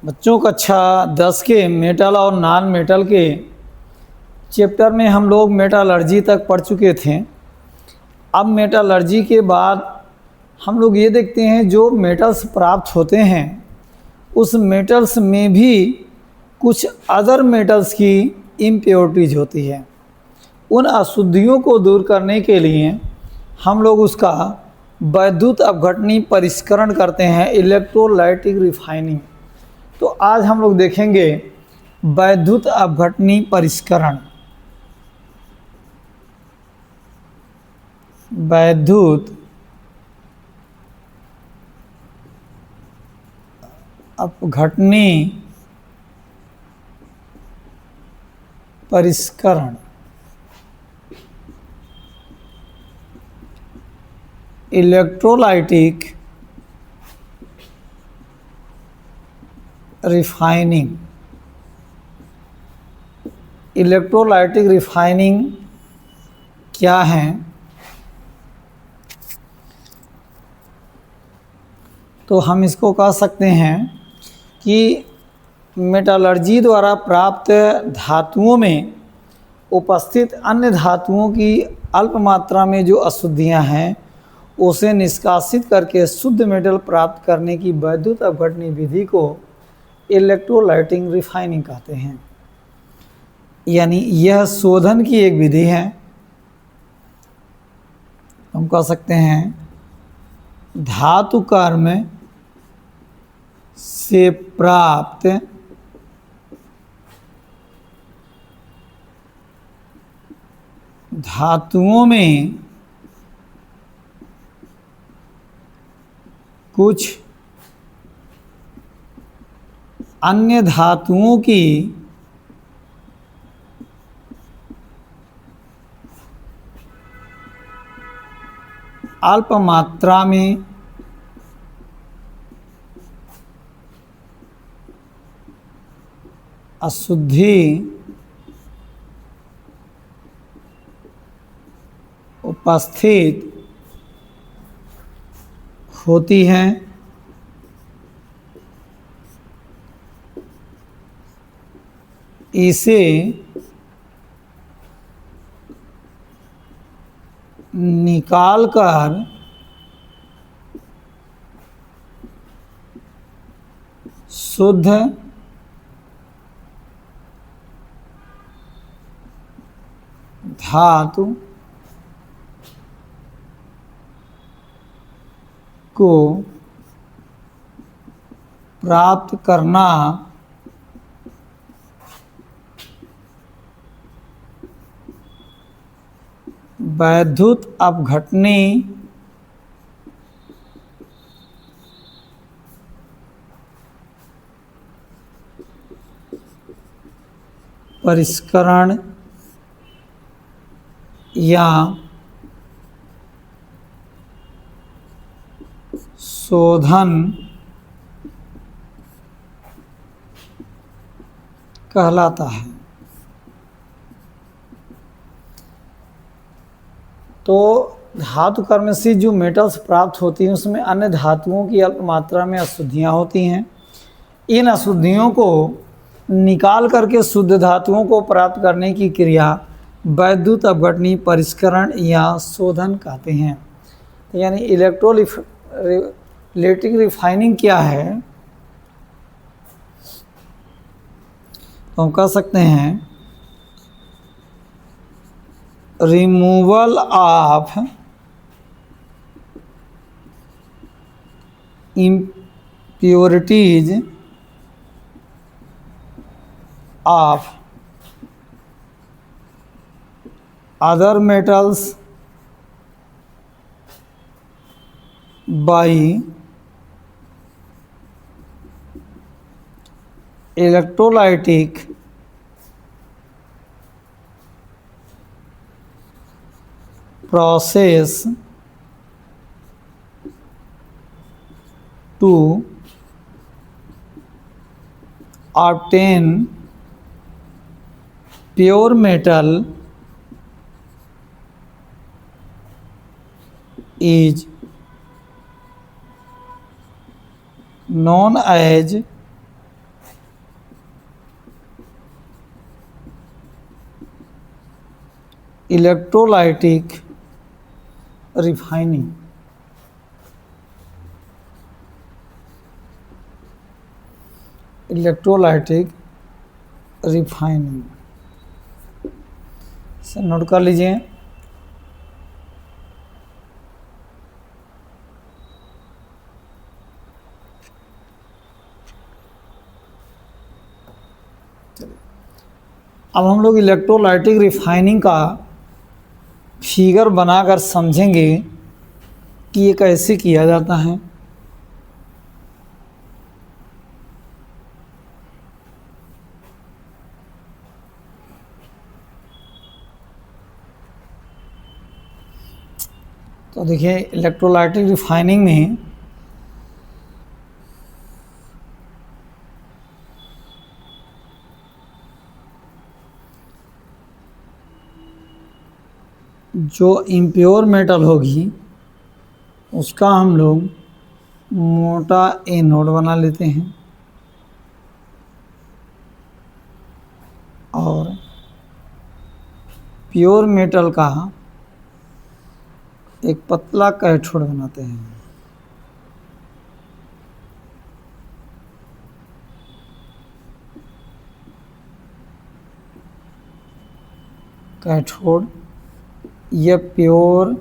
बच्चों कक्षा 10 के मेटल और नॉन मेटल के चैप्टर में हम लोग मेटालर्जी तक पढ़ चुके थे। अब मेटालर्जी के बाद हम लोग ये देखते हैं जो मेटल्स प्राप्त होते हैं उस मेटल्स में भी कुछ अदर मेटल्स की इम्प्योरिटीज होती है। उन अशुद्धियों को दूर करने के लिए हम लोग उसका वैद्युत अपघटनी परिष्करण करते हैं, इलेक्ट्रोलाइटिक रिफाइनिंग। तो आज हम लोग देखेंगे वैद्युत अपघटनी परिष्करण। वैद्युत अपघटनी परिष्करण। Electrolytic refining. इलेक्ट्रोलाइटिक रिफाइनिंग क्या है? तो हम इसको कह सकते हैं कि मेटालर्जी द्वारा प्राप्त धातुओं में उपस्थित अन्य धातुओं की अल्प मात्रा में जो अशुद्धियां हैं उसे निष्कासित करके शुद्ध मेटल प्राप्त करने की वैद्युत अपघटनी विधि को इलेक्ट्रोलाइटिक रिफाइनिंग कहते हैं। यानी यह शोधन की एक विधि है। हम कह सकते हैं धातु कर्म से प्राप्त धातुओं में कुछ अन्य धातुओं की अल्प मात्रा में अशुद्धि उपस्थित होती है। इसे निकालकर शुद्ध धातु को प्राप्त करना वैद्युत अपघटनी परिष्करण या शोधन कहलाता है। तो धातु कर्म से जो मेटल्स प्राप्त होती हैं उसमें अन्य धातुओं की अल्प मात्रा में अशुद्धियाँ होती हैं। इन अशुद्धियों को निकाल करके शुद्ध धातुओं को प्राप्त करने की क्रिया वैद्युत अपघटनी परिष्करण या शोधन कहते हैं। तो यानी इलेक्ट्रोलाइटिक रिफाइनिंग क्या है? तो हम कह सकते हैं removal of impurities of other metals by electrolytic process to obtain pure metal is known as electrolytic refining. Electrolytic refining से नोट कर लीजिए। अब हम लोग इलेक्ट्रोलाइटिक रिफाइनिंग का फिगर बनाकर समझेंगे कि ये कैसे किया जाता है। तो देखिए, इलेक्ट्रोलाइटिक रिफाइनिंग में जो इम्प्योर मेटल होगी उसका हम लोग मोटा एनोड बना लेते हैं और प्योर मेटल का एक पतला कैथोड बनाते हैं। कैथोड यह प्योर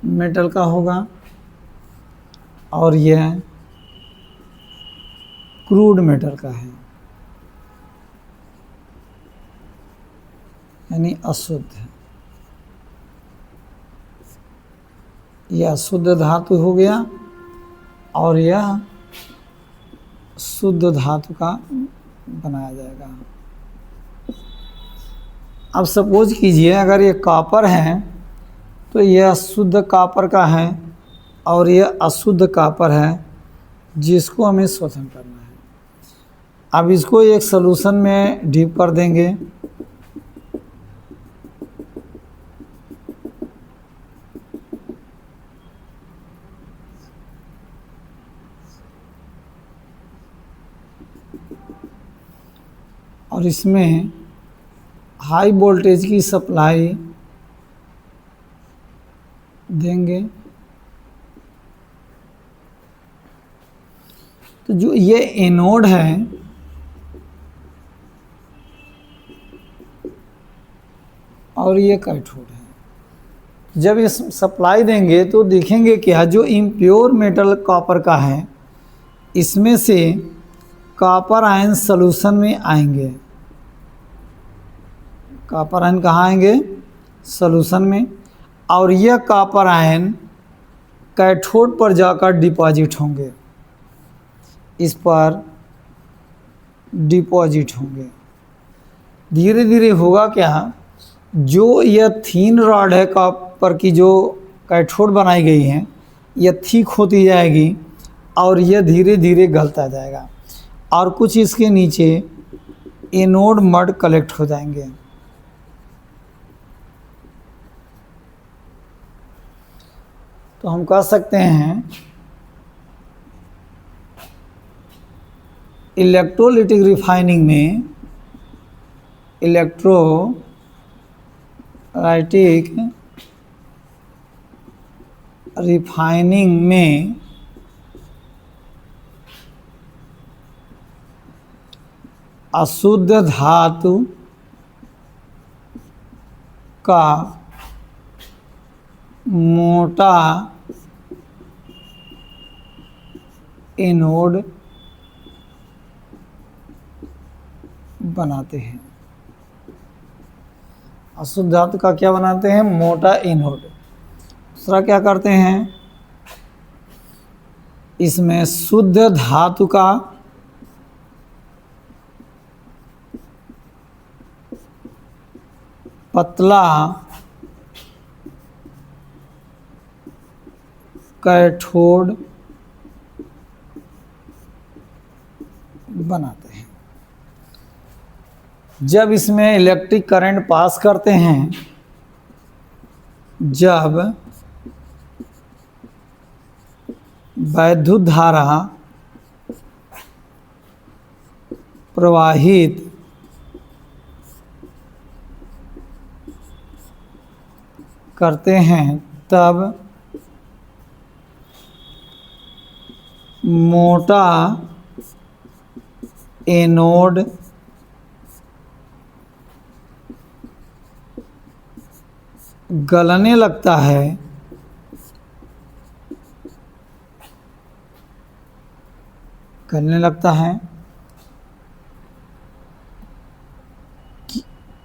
मेटल का होगा और यह क्रूड मेटल का है, यानी अशुद्ध। यह अशुद्ध धातु हो गया और यह शुद्ध धातु का बनाया जाएगा। अब सपोज कीजिए अगर ये कॉपर है तो यह शुद्ध कॉपर का है और यह अशुद्ध कॉपर है जिसको हमें शोधन करना है। अब इसको एक सॉल्यूशन में डीप कर देंगे। और इसमें हाई वोल्टेज की सप्लाई देंगे। तो जो ये एनोड है और ये कैथोड है। जब ये सप्लाई देंगे तो देखेंगे क्या, जो इम्प्योर मेटल कॉपर का है इसमें से कॉपर आयन सॉल्यूशन में आएंगे। कॉपर आयन कहाँ आएंगे? सॉल्यूशन में। और यह कॉपर आयन कैथोड पर जाकर डिपॉजिट होंगे, इस पर डिपॉजिट होंगे। धीरे धीरे होगा क्या, जो यह थीन रॉड है कॉपर की जो कैथोड बनाई गई है यह थिक होती जाएगी और यह धीरे धीरे गलता जाएगा और कुछ इसके नीचे एनोड मड कलेक्ट हो जाएंगे। तो हम कह सकते हैं इलेक्ट्रोलाइटिक रिफाइनिंग में अशुद्ध धातु का मोटा एनोड बनाते हैं। अशुद्ध धातु का क्या बनाते हैं? मोटा एनोड। दूसरा क्या करते हैं, इसमें शुद्ध धातु का पतला कैथोड बनाते हैं। जब इसमें इलेक्ट्रिक करंट पास करते हैं, जब वैद्युत धारा प्रवाहित करते हैं तब मोटा एनोड गलने लगता है,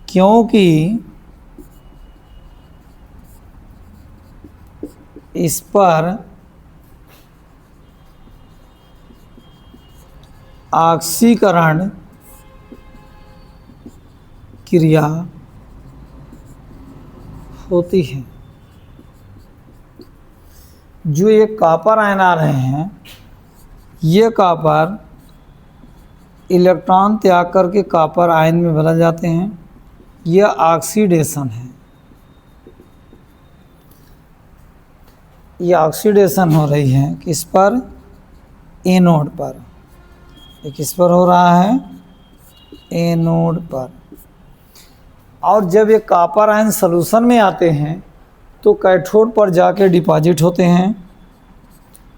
क्योंकि इस पर ऑक्सीकरण क्रिया होती है। जो ये कॉपर आयन आ रहे हैं, ये कॉपर इलेक्ट्रॉन त्याग करके कॉपर आयन में बदल जाते हैं। यह ऑक्सीडेशन है, ये ऑक्सीडेशन हो रही है किस पर, एनोड पर। ये किस पर हो रहा है, एनोड पर। और जब ये कॉपर आयन सॉल्यूशन में आते हैं तो कैथोड पर जाके डिपॉजिट होते हैं।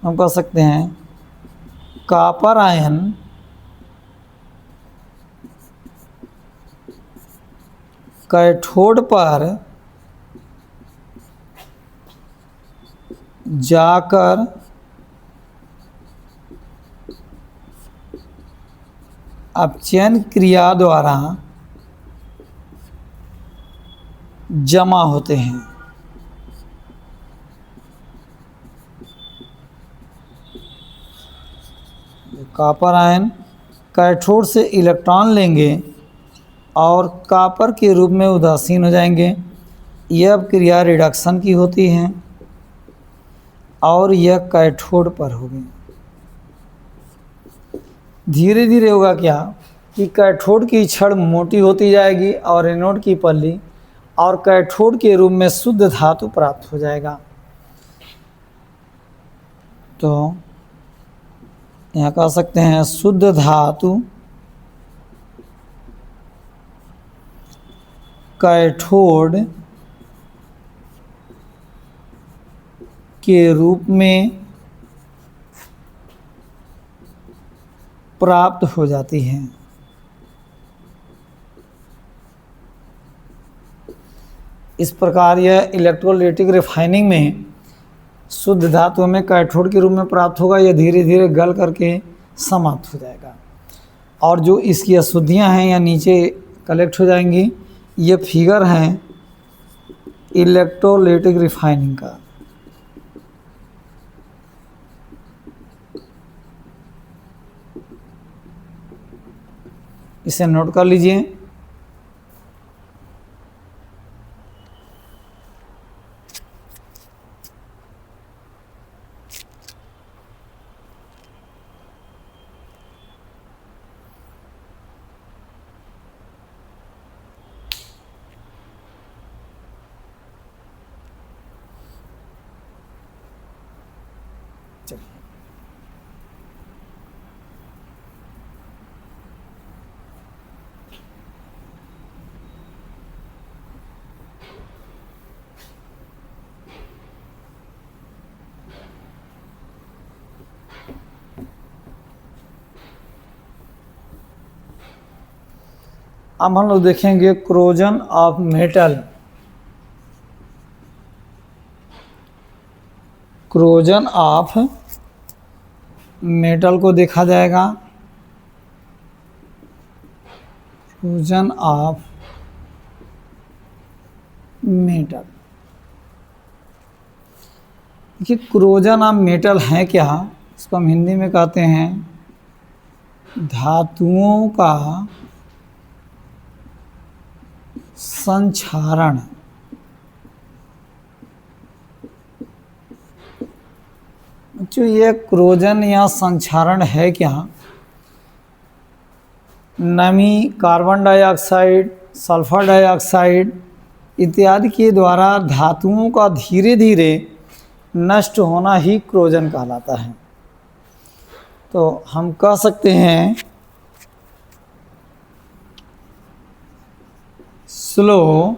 हम कह सकते हैं कॉपर आयन कैथोड पर जाकर अपचयन क्रिया द्वारा जमा होते हैं। कॉपर आयन कैथोड से इलेक्ट्रॉन लेंगे और कॉपर के रूप में उदासीन हो जाएंगे। यह अब क्रिया रिडक्शन की होती है और यह कैथोड पर होगी। धीरे धीरे होगा क्या कि कैथोड की छड़ मोटी होती जाएगी और एनोड की पल्ली, और कैथोड के रूप में शुद्ध धातु प्राप्त हो जाएगा। तो यहाँ कह सकते हैं शुद्ध धातु कैथोड के रूप में प्राप्त हो जाती है। इस प्रकार यह इलेक्ट्रोलाइटिक रिफाइनिंग में शुद्ध धातु में कैथोड के रूप में प्राप्त होगा। यह धीरे धीरे गल करके समाप्त हो जाएगा और जो इसकी अशुद्धियां हैं या नीचे कलेक्ट हो जाएंगी। ये फिगर है इलेक्ट्रोलाइटिक रिफाइनिंग का। इसे नोट कर लीजिए। अब हम लोग देखेंगे corrosion of metal. Corrosion of metal को देखा जाएगा। Corrosion of metal. देखिए क्रोजन ऑफ मेटल है क्या, इसको हम हिंदी में कहते हैं धातुओं का संक्षारण। जो ये क्रोजन या संक्षारण है क्या, नमी, कार्बन डाइऑक्साइड, सल्फर डाइऑक्साइड इत्यादि के द्वारा धातुओं का धीरे धीरे नष्ट होना ही क्रोजन कहलाता है। तो हम कह सकते हैं slow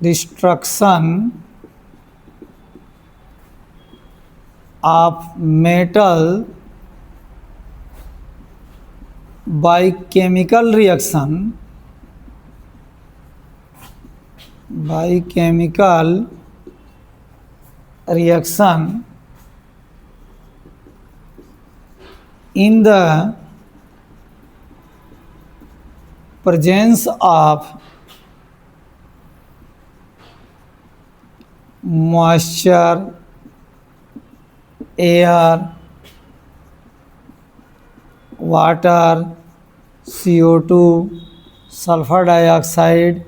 destruction of metal by chemical reaction in the presence of moisture, air, water, CO2, sulfur dioxide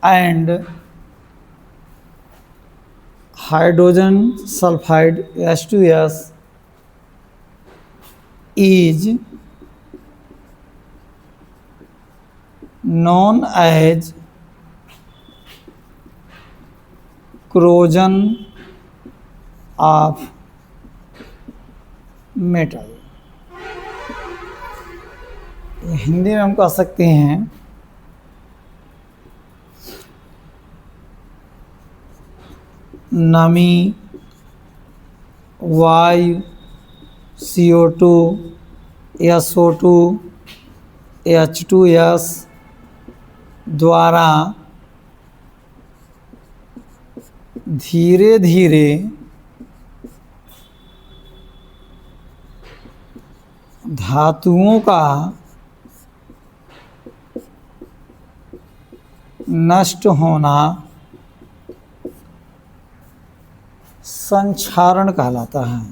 and hydrogen sulfide H2S is known as corrosion of metal। Hindi में हम कह सकते हैं नमी, वायु, CO2, SO2, H2S द्वारा धीरे धीरे धातुओं का नष्ट होना संक्षारण कहलाता है।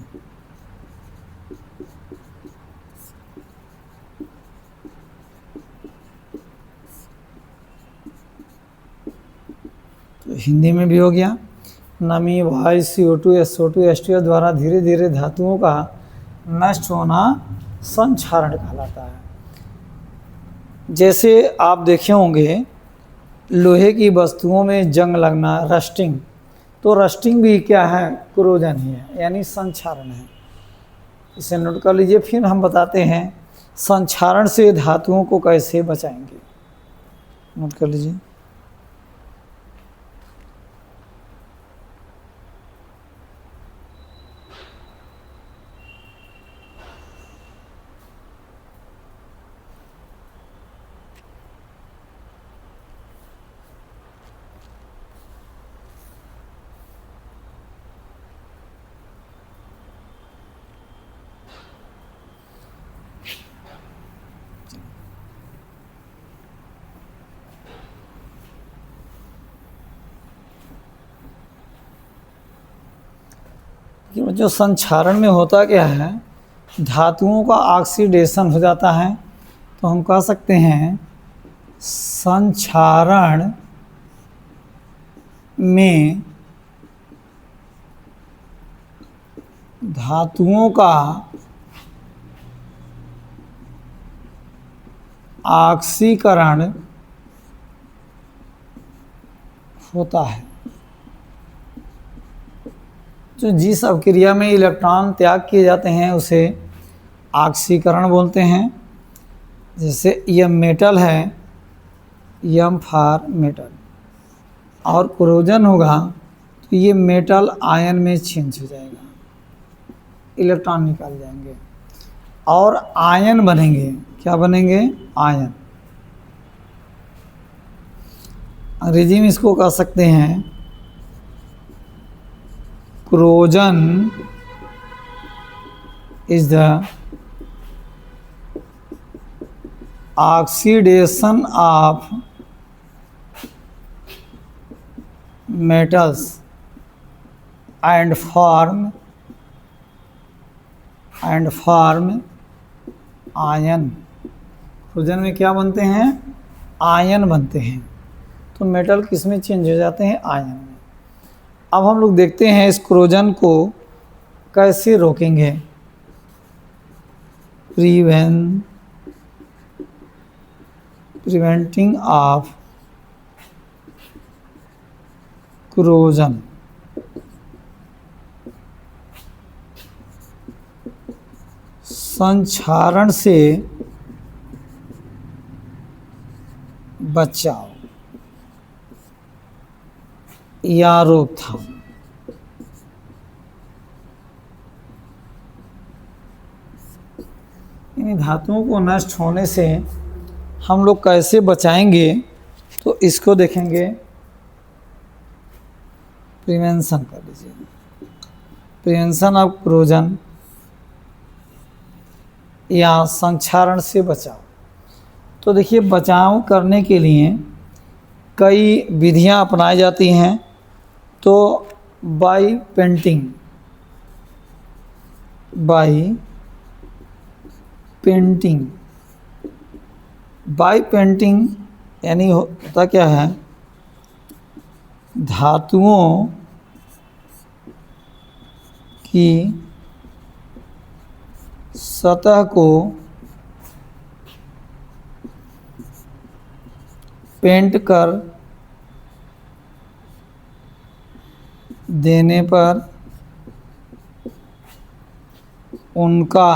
तो हिंदी में भी हो गया नमी, वायु, CO2, SO2, H2S द्वारा धीरे धीरे धातुओं का नष्ट होना संक्षारण कहलाता है। जैसे आप देखे होंगे लोहे की वस्तुओं में जंग लगना, रस्टिंग, तो रस्टिंग भी क्या है, क्रोजन ही है, यानी संक्षारण है। इसे नोट कर लीजिए। फिर हम बताते हैं संक्षारण से धातुओं को कैसे बचाएंगे। नोट कर लीजिए। जो संक्षारण में होता क्या है, धातुओं का ऑक्सीडेशन हो जाता है। तो हम कह सकते हैं संक्षारण में धातुओं का ऑक्सीकरण होता है। जो जिस अभिक्रिया में इलेक्ट्रॉन त्याग किए जाते हैं उसे ऑक्सीकरण बोलते हैं। जैसे यह मेटल है, M फॉर मेटल, और क्रोजन होगा तो ये मेटल आयन में चेंज हो जाएगा, इलेक्ट्रॉन निकाल जाएंगे और आयन बनेंगे। क्या बनेंगे? आयन। अंग्रेजी में इसको कह सकते हैं corrosion is the oxidation of metals and form ion. corrosion में क्या बनते हैं? आयन बनते हैं। तो मेटल किस में चेंज हो जाते हैं? आयन में। अब हम लोग देखते हैं इस क्रोजन को कैसे रोकेंगे। Preventing of corrosion. संक्षारण से बचाव। या रोकथाम। इन धातुओं को नष्ट होने से हम लोग कैसे बचाएंगे, तो इसको देखेंगे। प्रिवेंशन कर लीजिए, प्रिवेंशन ऑफ क्रोजन या संक्षारण से बचाव। तो देखिए, बचाव करने के लिए कई विधियां अपनाई जाती हैं। तो by painting, by painting, by painting यानी होता क्या है, धातुओं की सतह को पेंट कर देने पर उनका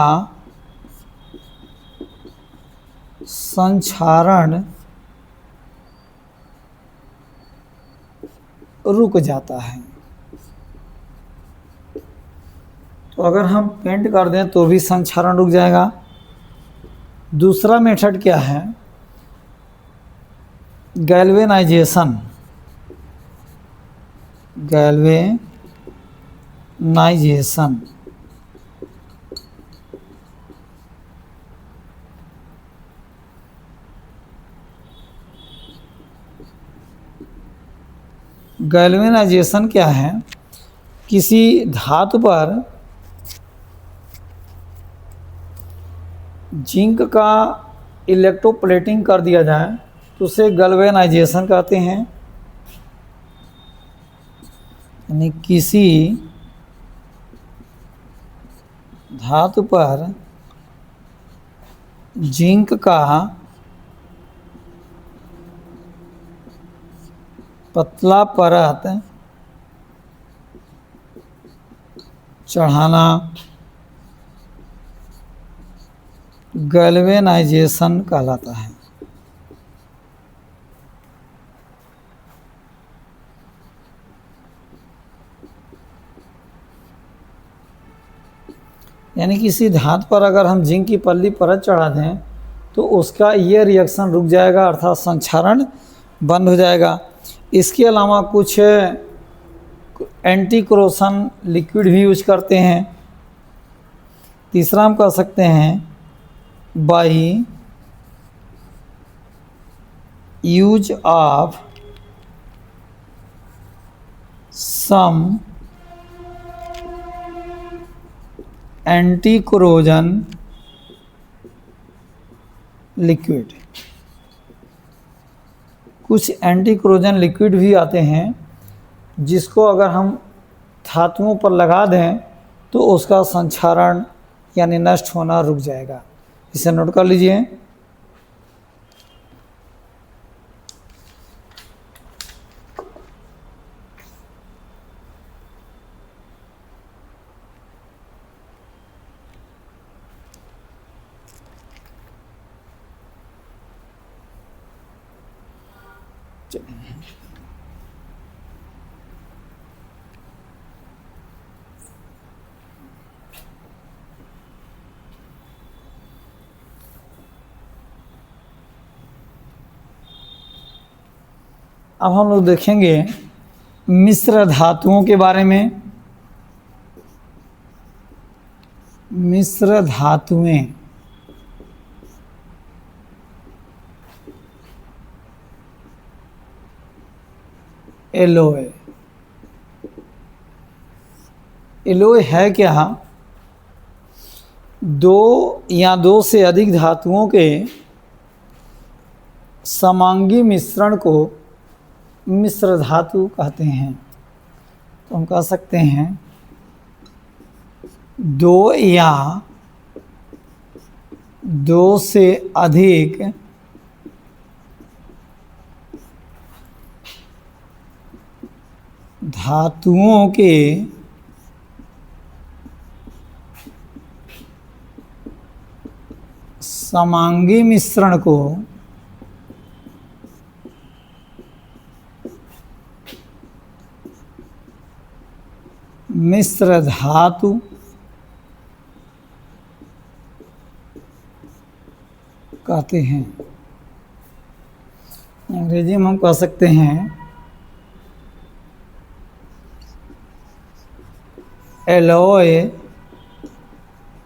संक्षारण रुक जाता है। तो अगर हम पेंट कर दें तो भी संक्षारण रुक जाएगा। दूसरा मेथड क्या है, गैल्वेनाइजेशन, गैल्वेनाइजेशन। गैल्वेनाइजेशन क्या है, किसी धातु पर जिंक का इलेक्ट्रोप्लेटिंग कर दिया जाए तो उसे गैल्वेनाइजेशन कहते हैं। यानी किसी धातु पर जिंक का पतला परत चढ़ाना गैल्वेनाइजेशन कहलाता है। यानी किसी धातु पर अगर हम जिंक की पतली परत चढ़ा दें तो उसका ये रिएक्शन रुक जाएगा, अर्थात संक्षारण बंद हो जाएगा। इसके अलावा कुछ एंटी कोरोशन लिक्विड भी यूज करते हैं। तीसरा हम कह सकते हैं by use of some anti corrosion liquid. कुछ एंटी कोरोजन लिक्विड भी आते हैं जिसको अगर हम धातुओं पर लगा दें तो उसका संक्षारण यानी नष्ट होना रुक जाएगा। इसे नोट कर लीजिए। अब हम लोग देखेंगे मिश्र धातुओं के बारे में। मिश्र धातुएं, एलोय। एलोय है क्या, दो या दो से अधिक धातुओं के समांगी मिश्रण को मिश्र धातु कहते हैं। तो हम कह सकते हैं दो या दो से अधिक धातुओं के समांगी मिश्रण को मिश्र धातु कहते हैं। अंग्रेजी में हम कह सकते हैं alloy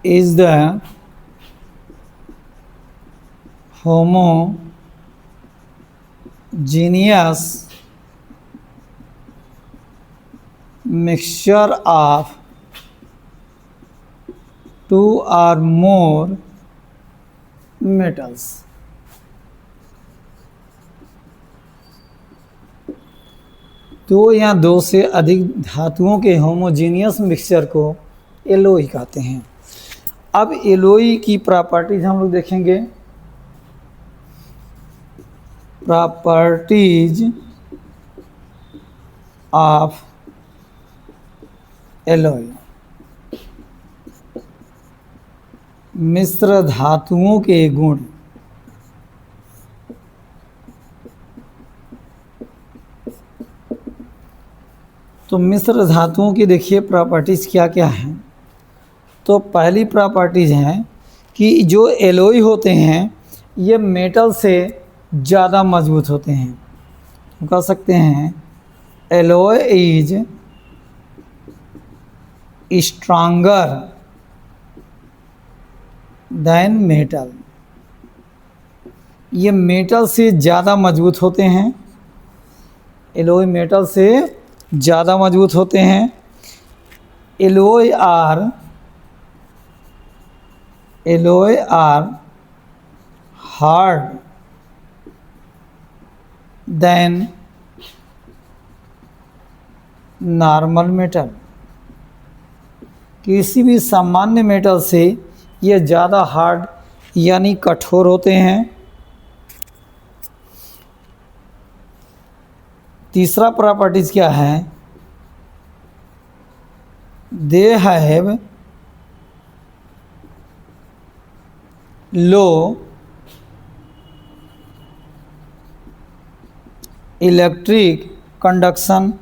is the homogeneous mixture of two or more metals। दो या दो से अधिक धातुओं के होमोजीनियस मिक्सचर को एलॉय कहते हैं। अब एलॉय की प्रॉपर्टीज हम लोग देखेंगे। प्रॉपर्टीज ऑफ एलॉय, मिश्र धातुओं के गुण। तो मिश्र धातुओं की देखिए प्रॉपर्टीज क्या क्या हैं। तो पहली प्रॉपर्टीज है कि जो एलॉय होते हैं ये मेटल से ज़्यादा मजबूत होते हैं। हम कह सकते हैं alloy is stronger than metal. ये मेटल से ज़्यादा मजबूत होते हैं। एलॉय मेटल से ज़्यादा मजबूत होते हैं। Alloy are hard than normal metal. किसी भी सामान्य मेटल से ये ज़्यादा हार्ड यानी कठोर होते हैं। तीसरा प्रॉपर्टीज क्या है, they have low electric conduction.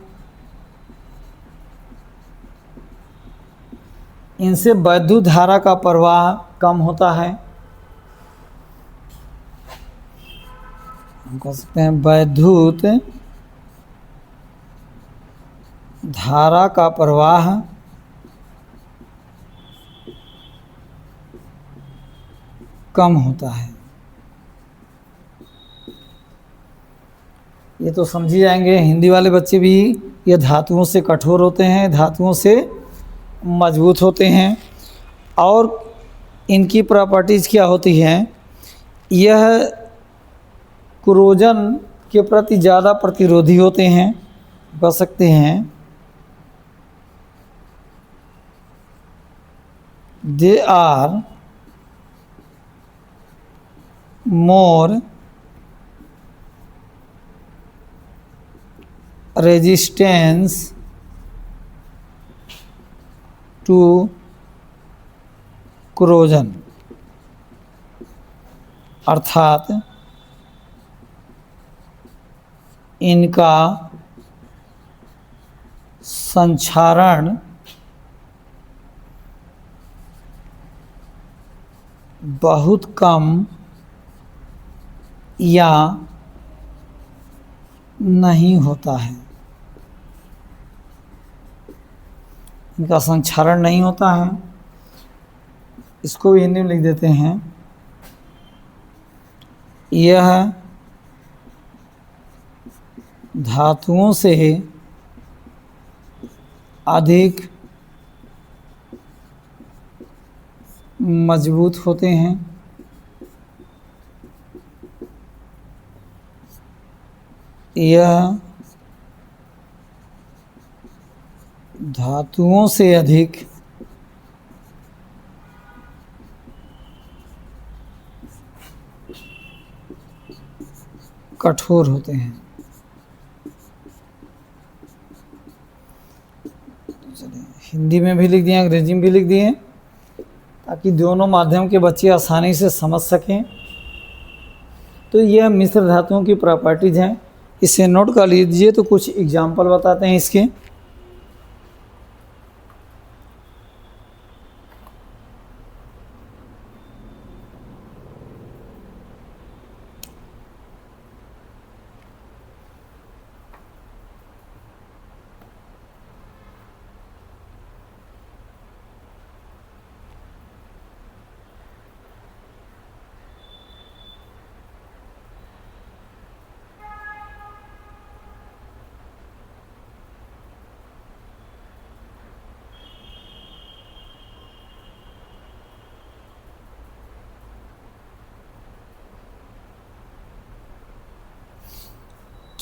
इनसे वैद्युत धारा का प्रवाह कम होता है। हम कह सकते हैं वैद्युत धारा का प्रवाह कम होता है। ये तो समझी जाएंगे हिंदी वाले बच्चे भी। ये धातुओं से कठोर होते हैं, धातुओं से मजबूत होते हैं। और इनकी प्रॉपर्टीज़ क्या होती हैं, यह क्रोजन के प्रति ज़्यादा प्रतिरोधी होते हैं। कह सकते हैं they are more resistance to corrosion, अर्थात इनका संक्षारण बहुत कम या नहीं होता है। इनका संक्षारण नहीं होता है। इसको भी हिंदी में लिख देते हैं, यह धातुओं से अधिक मजबूत होते हैं। यह धातुओं से अधिक कठोर होते हैं। चलिए हिंदी में भी लिख दिए, अंग्रेजी में भी लिख दिए, ताकि दोनों माध्यम के बच्चे आसानी से समझ सकें। तो यह मिश्र धातुओं की प्रॉपर्टीज हैं, इसे नोट कर लीजिए। तो कुछ एग्जाम्पल बताते हैं इसके।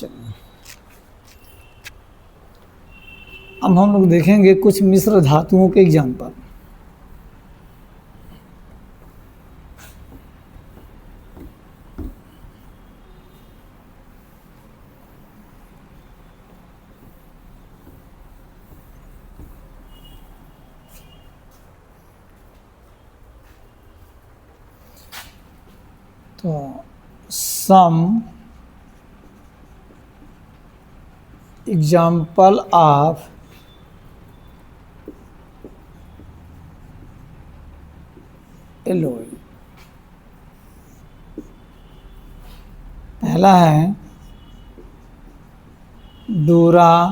चलिए अब हम लोग देखेंगे कुछ मिश्र धातुओं के एग्जाम्पल। तो सम एग्जाम्पल ऑफ एलॉय। पहला है डूरालुमिन।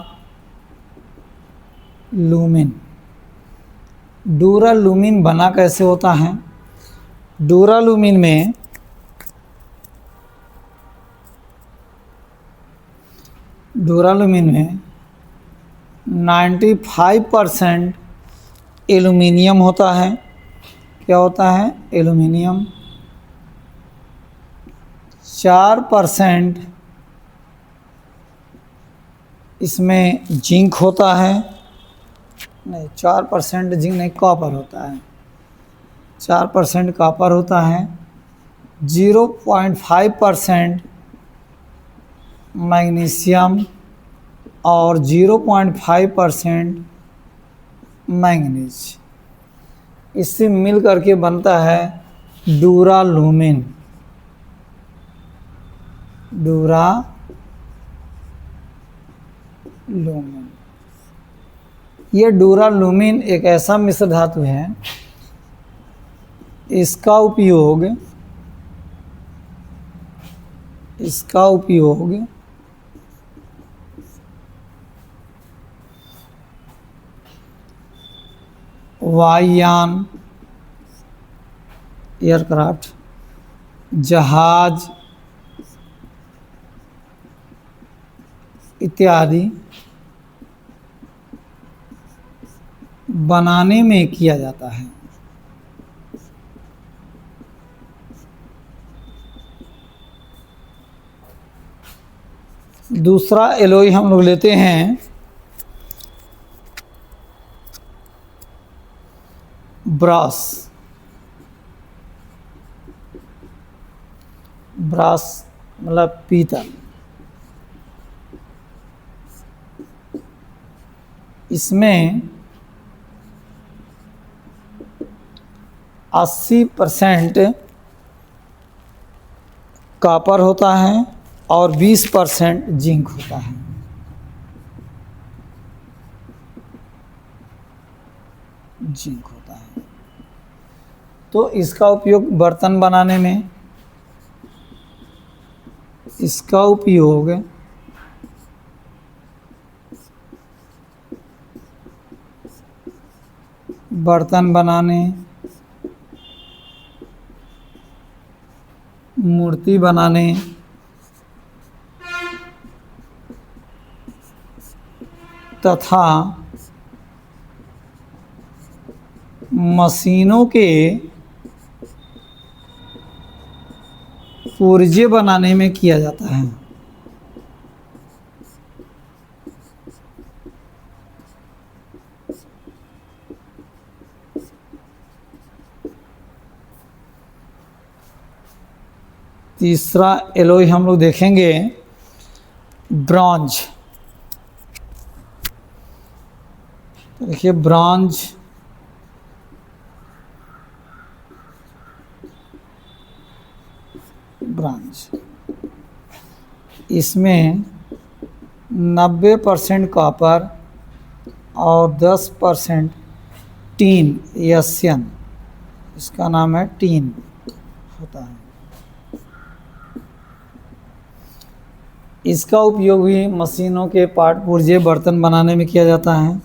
डूरालुमिन बना कैसे होता है? डूरालुमिन में डूरालुमिन में 95% एल्युमिनियम होता है। क्या होता है? एल्युमिनियम। 4% इसमें जिंक होता है। नहीं, 4% जिंक नहीं, कॉपर होता है। 4% कॉपर होता है। 0.5% मैग्नीशियम और 0.5% मैंगनीज। इससे मिल करके बनता है डूरालुमिन। डूरालुमिन, ये डूरालुमिन एक ऐसा मिश्र धातु है, इसका उपयोग वायुयान, एयरक्राफ्ट, जहाज इत्यादि बनाने में किया जाता है। दूसरा एलॉय हम लोग लेते हैं ब्रास। ब्रास मतलब पीतल। इसमें 80% कॉपर होता है और 20% जिंक होता है। जिंक होता है। तो इसका उपयोग बर्तन बनाने में, इसका उपयोग बर्तन बनाने, मूर्ति बनाने तथा मशीनों के पुर्जे बनाने में किया जाता है। तीसरा एलॉय हम लोग देखेंगे ब्रॉन्ज। देखिए ब्रॉन्ज इसमें 90% कॉपर और 10% टीन, यस्यन, इसका नाम है टीन होता है। इसका उपयोग भी मशीनों के पार्ट पुर्जे बर्तन बनाने में किया जाता है।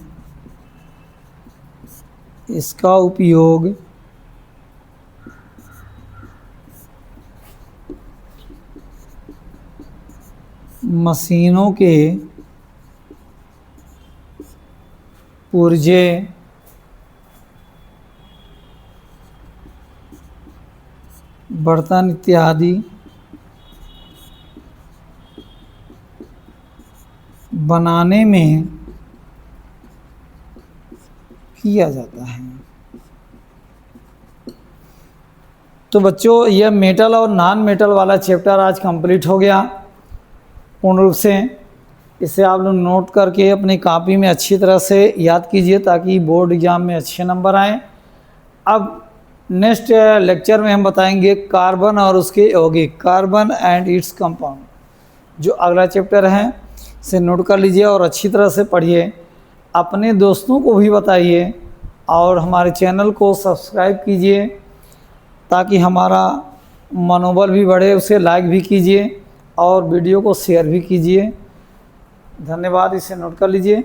इसका उपयोग मशीनों के पुर्जे बर्तन इत्यादि बनाने में किया जाता है। तो बच्चों यह मेटल और नॉन मेटल वाला चैप्टर आज कंप्लीट हो गया पूर्ण रूप से। इसे आप लोग नोट करके अपनी कॉपी में अच्छी तरह से याद कीजिए ताकि बोर्ड एग्जाम में अच्छे नंबर आएँ। अब नेक्स्ट लेक्चर में हम बताएंगे कार्बन और उसके यौगिक, कार्बन एंड इट्स कंपाउंड, जो अगला चैप्टर है। इसे नोट कर लीजिए और अच्छी तरह से पढ़िए, अपने दोस्तों को भी बताइए और हमारे चैनल को सब्सक्राइब कीजिए ताकि हमारा मनोबल भी बढ़े। उसे लाइक भी कीजिए और वीडियो को शेयर भी कीजिए। धन्यवाद। इसे नोट कर लीजिए।